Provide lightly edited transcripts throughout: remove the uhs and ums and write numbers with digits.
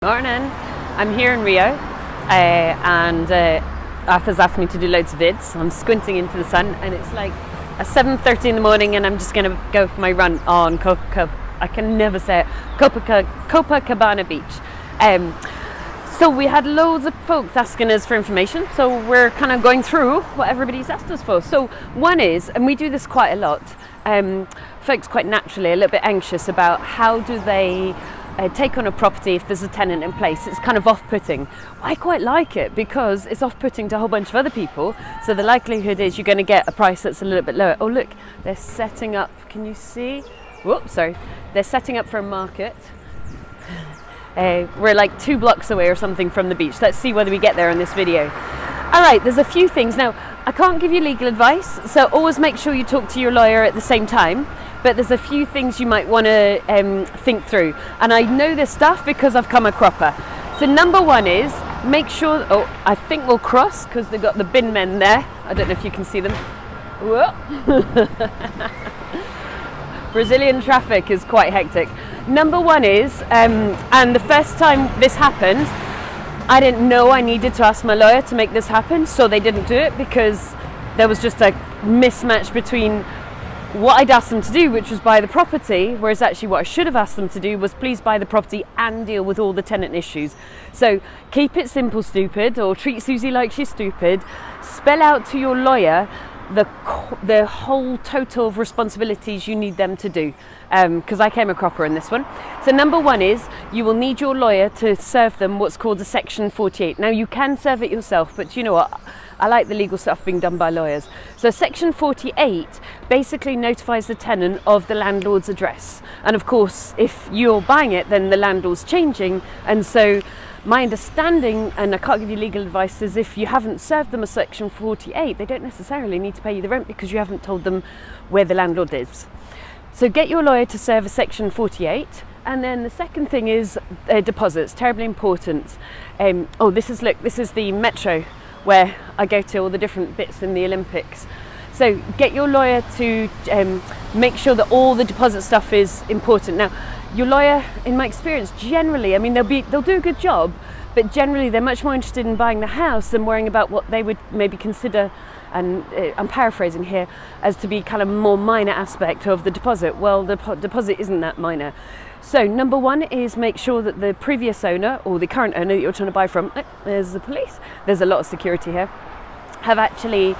Morning, I'm here in Rio and Arthur's asked me to do loads of vids. I'm squinting into the sun and it's like 7:30 in the morning and I'm just going to go for my run on I can never say it, Copacabana Beach. So we had loads of folks asking us for information, so we're kind of going through what everybody's asked us for. So one is, and we do this quite a lot, folks quite naturally a little bit anxious about how do they take on a property if there's a tenant in place. It's kind of off-putting. I quite like it because it's off-putting to a whole bunch of other people, so the likelihood is you're going to get a price that's a little bit lower. Oh look, they're setting up, can you see? Whoops, sorry. They're setting up for a market. We're like 2 blocks away or something from the beach. Let's see whether we get there in this video. Alright, there's a few things. Now, I can't give you legal advice, so always make sure you talk to your lawyer at the same time. But there's a few things you might want to think through. And I know this stuff because I've come a cropper. So number one is, make sure, oh, I think we'll cross because they've got the bin men there. I don't know if you can see them. Whoa. Brazilian traffic is quite hectic. Number one is, and the first time this happened, I didn't know I needed to ask my lawyer to make this happen, so they didn't do it because there was just a mismatch between what I'd asked them to do, which was buy the property, whereas actually what I should have asked them to do was please buy the property and deal with all the tenant issues. So keep it simple, stupid, or treat Susie like she's stupid. Spell out to your lawyer the whole total of responsibilities you need them to do, because I came a cropper in this one. So number one is you will need your lawyer to serve them what's called a Section 48. Now you can serve it yourself, but you know what? I like the legal stuff being done by lawyers. So Section 48 basically notifies the tenant of the landlord's address. And of course, if you're buying it, then the landlord's changing. And so my understanding, and I can't give you legal advice, is if you haven't served them a Section 48, they don't necessarily need to pay you the rent because you haven't told them where the landlord lives. So get your lawyer to serve a Section 48. And then the second thing is deposits, terribly important. Oh, this is the metro where I go to all the different bits in the Olympics. So get your lawyer to make sure that all the deposit stuff is important. Now, your lawyer, in my experience, generally, I mean, they'll do a good job, but generally they're much more interested in buying the house than worrying about what they would maybe consider, and I'm paraphrasing here, as to be kind of more minor aspect of the deposit. Well, the deposit isn't that minor. So number one is make sure that the previous owner or the current owner that you're trying to buy from, there's the police, there's a lot of security here, have actually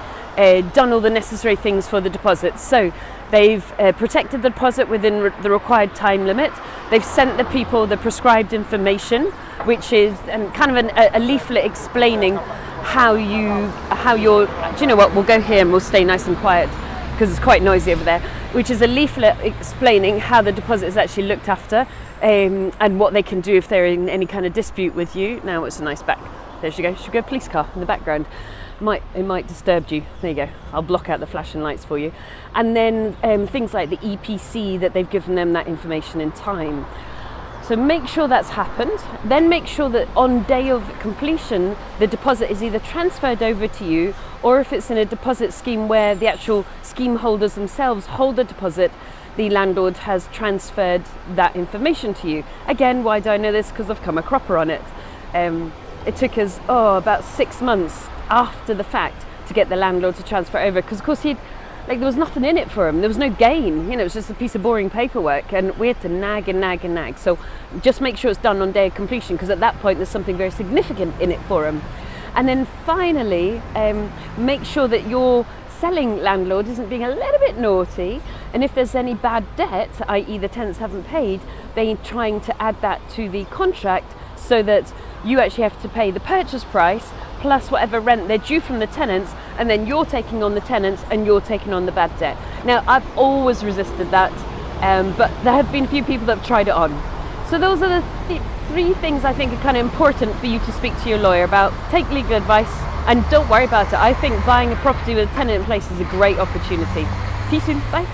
done all the necessary things for the deposit. So they've protected the deposit within the required time limit. They've sent the people the prescribed information, which is kind of a leaflet explaining how you're, do you know what, we'll go here and we'll stay nice and quiet because it's quite noisy over there, which is a leaflet explaining how the deposit is actually looked after, and what they can do if they're in any kind of dispute with you. Now it's a nice back. There she goes. Should go a police car in the background. It might disturb you. There you go. I'll block out the flashing lights for you. And then things like the EPC, that they've given them that information in time. So make sure that's happened. Then make sure that on day of completion, the deposit is either transferred over to you, or if it's in a deposit scheme where the actual scheme holders themselves hold the deposit, the landlord has transferred that information to you. Again, why do I know this? Because I've come a cropper on it. It took us about 6 months after the fact to get the landlord to transfer over, because of course there was nothing in it for him. There was no gain, you know, it was just a piece of boring paperwork, and we had to nag and nag and nag. So just make sure it's done on day of completion, because at that point there's something very significant in it for him. And then finally, make sure that your selling landlord isn't being a little bit naughty, and if there's any bad debt, i.e. the tenants haven't paid, they're trying to add that to the contract so that you actually have to pay the purchase price plus whatever rent they're due from the tenants, and then you're taking on the tenants and you're taking on the bad debt. Now, I've always resisted that, but there have been a few people that have tried it on. So those are the 3 things I think are kind of important for you to speak to your lawyer about. Take legal advice and don't worry about it. I think buying a property with a tenant in place is a great opportunity. See you soon. Bye.